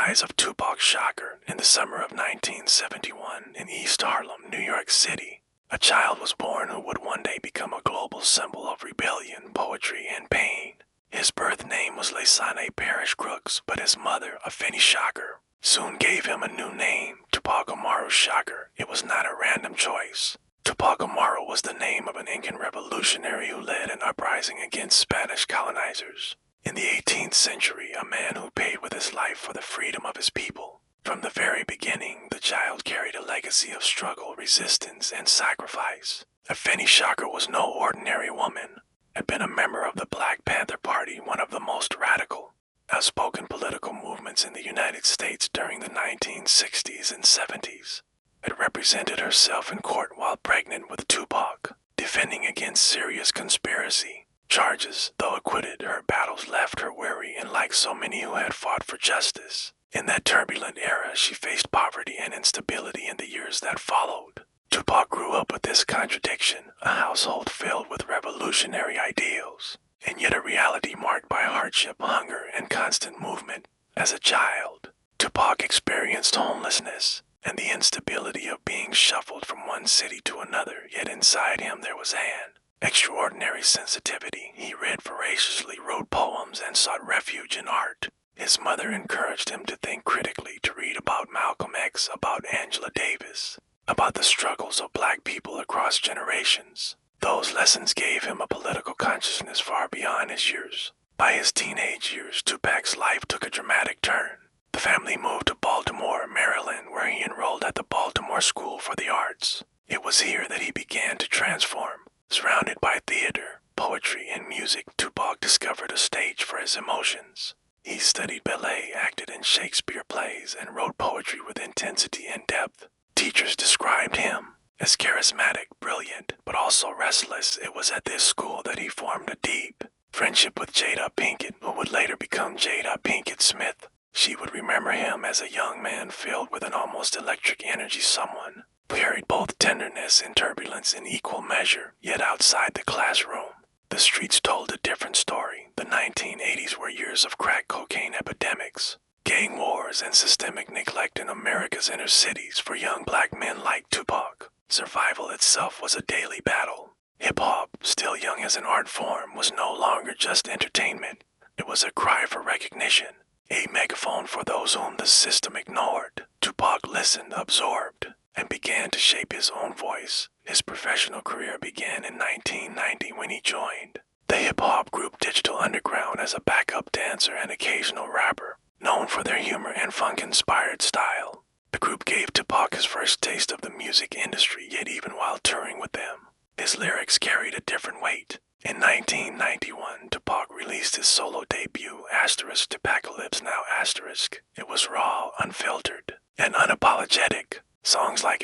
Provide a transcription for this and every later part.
rise of Tupac Shakur in the summer of 1971 in East Harlem, New York City. A child was born who would one day become a global symbol of rebellion, poetry, and pain. His birth name was Laysane Parrish Crooks, but his mother, Afeni Shakur, soon gave him a new name, Tupac Amaru Shakur. It was not a random choice. Tupac Amaru was the name of an Incan revolutionary who led an uprising against Spanish colonizers. In the 18th century, a man who paid with his life for the freedom of his people. From the very beginning, the child carried a legacy of struggle, resistance, and sacrifice. Afeni Shakur was no ordinary woman. Had been a member of the Black Panther Party, one of the most radical, outspoken political movements in the United States during the 1960s and 70s. Had represented herself in court while pregnant with Tupac, defending against serious conspiracy charges. Though acquitted, her battles left her weary, and like so many who had fought for justice, in that turbulent era she faced poverty and instability in the years that followed. Tupac grew up with this contradiction, a household filled with revolutionary ideals, and yet a reality marked by hardship, hunger, and constant movement. As a child, Tupac experienced homelessness and the instability of being shuffled from one city to another, yet inside him there was an extraordinary sensitivity. He read voraciously, wrote poems, and sought refuge in art. His mother encouraged him to think critically, to read about Malcolm X, about Angela Davis, about the struggles of black people across generations. Those lessons gave him a political consciousness far beyond his years. By his teenage years, Tupac's life took a dramatic turn. The family moved to Baltimore, Maryland, where he enrolled at the Baltimore School for the Arts. It was here that he began to transform. Surrounded by theater, poetry, and music, Tupac discovered a stage for his emotions. He studied ballet, acted in Shakespeare plays, and wrote poetry with intensity and depth. Teachers described him as charismatic, brilliant, but also restless. It was at this school that he formed a deep friendship with Jada Pinkett, who would later become Jada Pinkett Smith. She would remember him as a young man filled with an almost electric energy, someone who carried both tenderness and turbulence in equal measure. Yet outside the classroom, the streets told a different story. The 1980s were years of crack cocaine epidemics, gang wars, and systemic neglect in America's inner cities. For young black men like Tupac, survival itself was a daily battle. Hip-hop, still young as an art form, was no longer just entertainment. It was a cry for recognition, a megaphone for those whom the system ignored. Tupac listened, absorbed, and began to shape his own voice. His professional career began in 1990 when he joined the hip-hop group Digital Underground as a backup dancer and occasional rapper, known for their humor and funk-inspired style. The group gave Tupac his first taste of the music industry, yet even while touring with them, his lyrics carried a different weight. In 1991, Tupac released his solo debut, Tupacalypse Now *. It was raw, unfiltered, and unapologetic. Songs like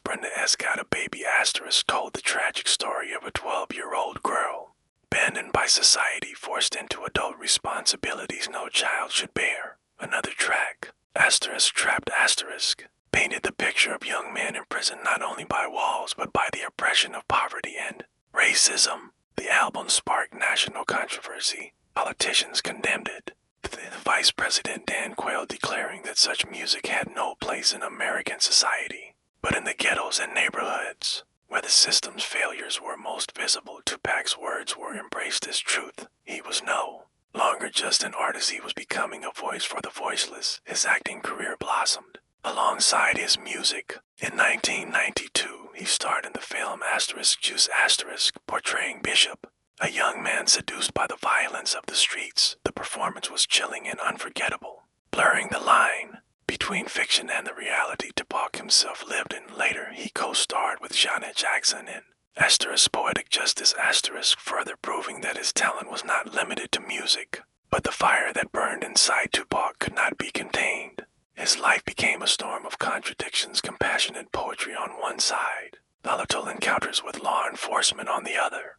Brenda S. Got a Baby * told the tragic story of a 12-year-old girl, abandoned by society, forced into adult responsibilities no child should bear. Another track, Trapped *, painted the picture of young men imprisoned not only by walls but by the oppression of poverty and racism. The album sparked national controversy. Politicians condemned it, the Vice President Dan Quayle declaring that such music had no place in American society. But in the ghettos and neighborhoods, where the system's failures were most visible, Tupac's words were embraced as truth. He was no longer just an artist, he was becoming a voice for the voiceless. His acting career blossomed alongside his music. In 1992, he starred in the film Juice *, portraying Bishop, a young man seduced by the violence of the streets. The performance was chilling and unforgettable, blurring the line between fiction and the reality Tupac himself lived in. Later, he co-starred with Janet Jackson in Poetic Justice *, further proving that his talent was not limited to music. But the fire that burned inside Tupac could not be contained. His life became a storm of contradictions, compassionate poetry on one side, volatile encounters with law enforcement on the other.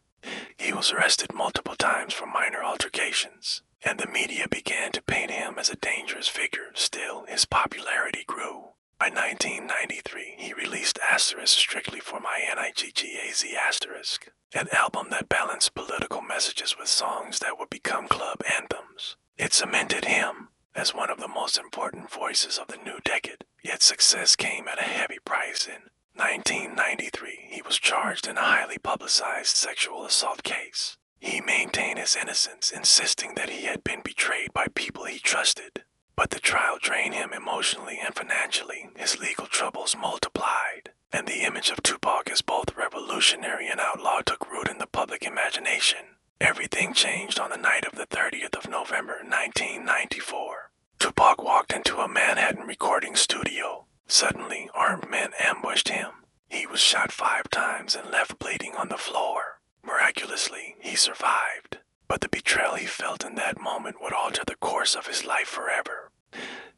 He was arrested multiple times for minor altercations, and the media began to paint him as a dangerous figure. Still, his popularity grew. By 1993, he released Strictly for My Niggaz, an album that balanced political messages with songs that would become club anthems. It cemented him as one of the most important voices of the new decade. Yet success came at a heavy price. In 1993, he was charged in a highly publicized sexual assault case. He maintained his innocence, insisting that he had been betrayed by people he trusted. But the trial drained him emotionally and financially. His legal troubles multiplied, and the image of Tupac as both revolutionary and outlaw took root in the public imagination. Everything changed on the night of the 30th of November, 1994. Tupac walked into a Manhattan recording studio. Suddenly, armed men ambushed him. He was shot 5 times and left bleeding on the floor. Miraculously, he survived, but the betrayal he felt in that moment would alter the course of his life forever.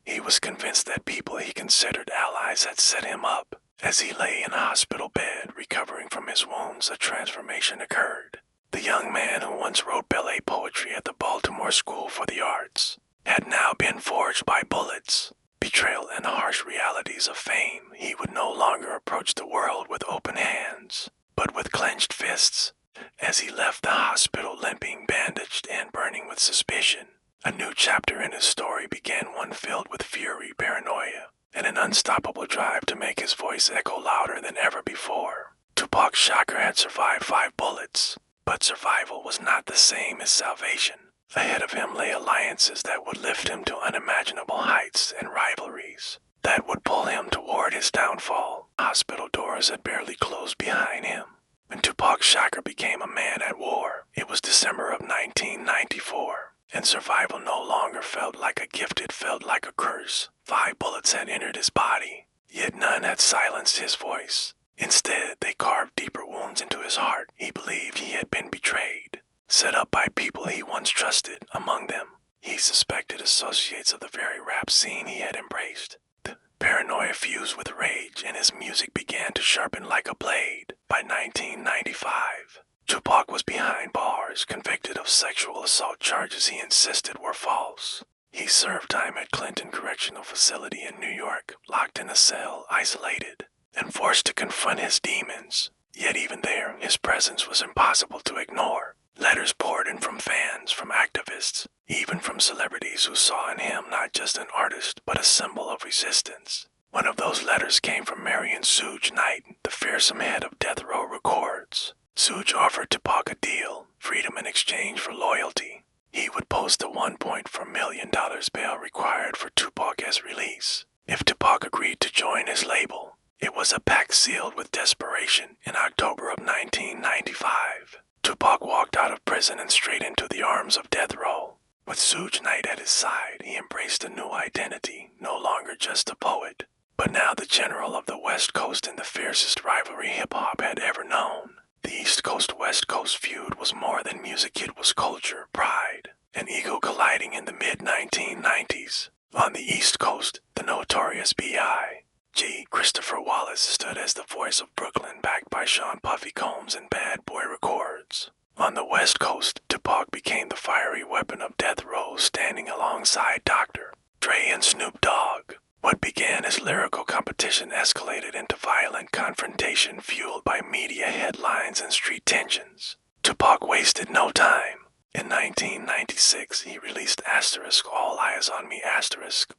He was convinced that people he considered allies had set him up. As he lay in a hospital bed recovering from his wounds, a transformation occurred. The young man who once wrote ballet poetry at the Baltimore School for the Arts had now been forged by bullets. Betrayal and the harsh realities of fame, he would no longer approach the world with open hands, but with clenched fists. As he left the hospital limping, bandaged, and burning with suspicion, a new chapter in his story began, one filled with fury, paranoia, and an unstoppable drive to make his voice echo louder than ever before. Tupac Shakur had survived 5 bullets, but survival was not the same as salvation. Ahead of him lay alliances that would lift him to unimaginable heights, and rivalries that would pull him toward his downfall. Hospital doors had barely closed behind him when Tupac Shakur became a man at war. It was December of 1994, and survival no longer felt like a gift, it felt like a curse. 5 bullets had entered his body, yet none had silenced his voice. Instead, they carved deeper wounds into his heart. He believed he had been betrayed, set up by people he once trusted. Among them, he suspected associates of the very rap scene he had embraced. The paranoia fused with rage, and his music began to sharpen like a blade. By 1995, Tupac was behind bars, convicted of sexual assault charges he insisted were false. He served time at Clinton Correctional Facility in New York, locked in a cell, isolated, and forced to confront his demons. Yet even there, his presence was impossible to ignore. Letters poured in from fans, from activists, even from celebrities who saw in him not just an artist, but a symbol of resistance. One of those letters came from Marion Suge Knight, the fearsome head of Death Row Records. Suge offered Tupac a deal, freedom in exchange for loyalty. He would post the $1.4 million bail required for Tupac's release if Tupac agreed to join his label. It was a pact sealed with desperation. In October of 1995, Tupac walked out of prison and straight into the arms of Death Row. With Suge Knight at his side, he embraced a new identity, no longer just a poet, but now the general of the West Coast in the fiercest rivalry hip-hop had ever known. The East Coast-West Coast feud was more than music, it was culture, pride, and ego colliding in the mid-1990s. On the East Coast, the notorious B.I.G. Christopher Wallace stood as the voice of Brooklyn, backed by Sean Puffy Combs and Bad Boy Records. On the West Coast, Tupac became the fiery weapon of Death Row, standing alongside Dr. Dre and Snoop Dogg. What began as lyrical competition escalated into violent confrontation fueled by media headlines and street tensions. Tupac wasted no time. In 1996, he released *** All Eyes on Me***,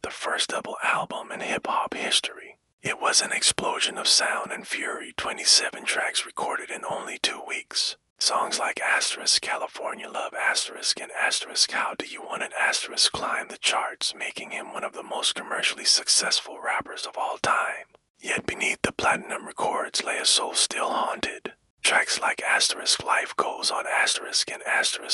the first double album in hip-hop history. It was an explosion of sound and fury, 27 tracks recorded in only 2 weeks. Songs like *** California Love** and *** How Do You Want It** climbed the charts, making him one of the most commercially successful rappers of all time. Yet beneath the platinum records lay a soul still haunted. Tracks like ** Life Goes On ** and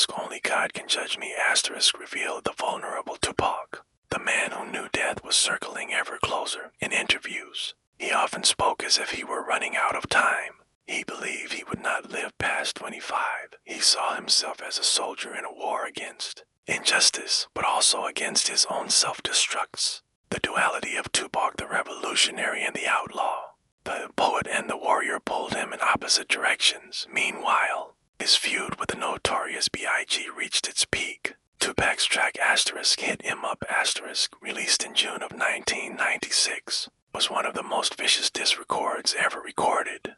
** Only God Can Judge Me ** revealed the vulnerable Tupac, the man who knew death was circling ever closer. In interviews, he often spoke as if he were running out of time. He believed he would not live past 25. He saw himself as a soldier in a war against injustice, but also against his own self-destructs. The duality of Tupac, the revolutionary and the outlaw, the poet and the warrior, pulled him in opposite directions. Meanwhile, his feud with the notorious B.I.G. reached its peak. Tupac's track ** Hit 'Em Up **, released in June of 1996, was one of the most vicious diss records ever recorded.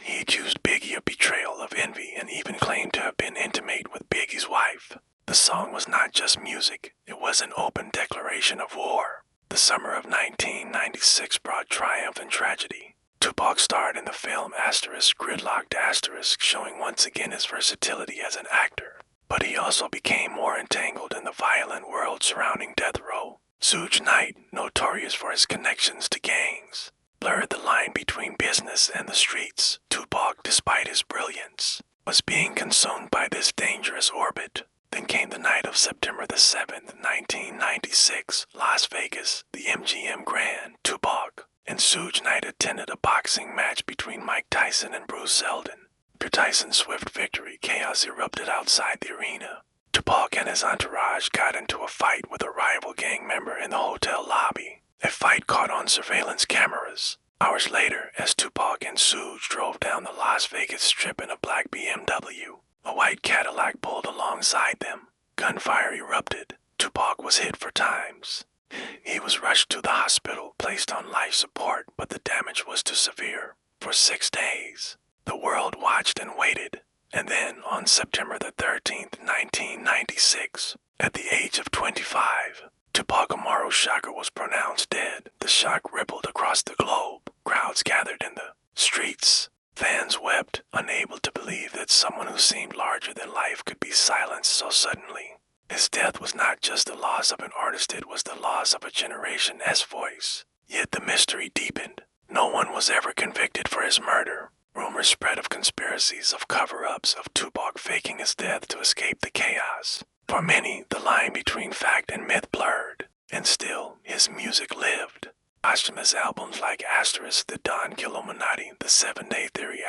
He accused Biggie of betrayal, of envy, and even claimed to have been intimate with Biggie's wife. The song was not just music, it was an open declaration of war. The summer of 1996 brought triumph and tragedy. Tupac starred in the film Gridlocked, showing once again his versatility as an actor. But he also became more entangled in the violent world surrounding death row. Suge Knight, notorious for his connections to gangs, blurred the line between business and the streets. Tupac, despite his brilliance, was being consumed by this dangerous orbit. Then came the night of September the 7th, 1996, Las Vegas, the MGM Grand. Tupac and Suge Knight attended a boxing match between Mike Tyson and Bruce Seldon. After Tyson's swift victory, chaos erupted outside the arena. Tupac and his entourage got into a fight with a rival gang member in the hotel lobby. A fight caught on surveillance cameras. Hours later, as Tupac and Suge drove down the Las Vegas Strip in a black BMW, a white Cadillac pulled alongside them. Gunfire erupted. Tupac was hit 4 times. He was rushed to the hospital, placed on life support, but the damage was too severe. For 6 days, the world watched and waited. And then, on September the 13th, 1996, at the age of 25, Tupac Shakur was pronounced dead. The shock rippled across the globe. Crowds gathered in the streets. Fans wept, unable to believe that someone who seemed larger than life could be silenced so suddenly. His death was not just the loss of an artist, it was the loss of a generation's voice. Yet the mystery deepened. No one was ever convicted for his murder. Rumors spread of conspiracies, of cover-ups, of Tupac faking his death to escape the chaos. For many, the line between fact and myth blurred, and still, his music lived. Posthumous albums like The Don Killuminati, The 7-Day Theory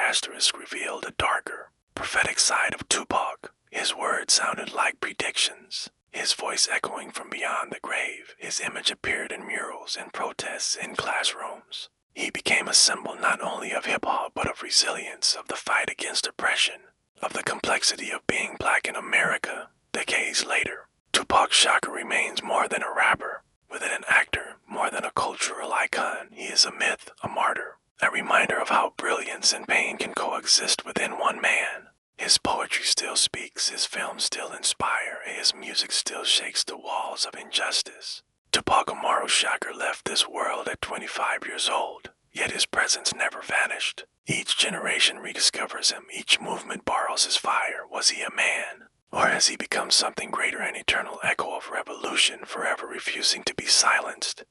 revealed a darker, prophetic side of Tupac. His words sounded like predictions, his voice echoing from beyond the grave. His image appeared in murals and protests in classrooms. He became a symbol not only of hip-hop but of resilience, of the fight against oppression, of the complexity of being black in America. Decades later, Tupac Shakur remains more than a rapper, within an actor, more than a cultural icon. He is a myth, a martyr, a reminder of how brilliance and pain can coexist within one man. His poetry still speaks, his films still inspire, and his music still shakes the walls of injustice. Tupac Shakur left this world at 25 years old, yet his presence never vanished. Each generation rediscovers him, each movement borrows his fire. Was he a man? Or has he become something greater, an eternal echo of revolution, forever refusing to be silenced?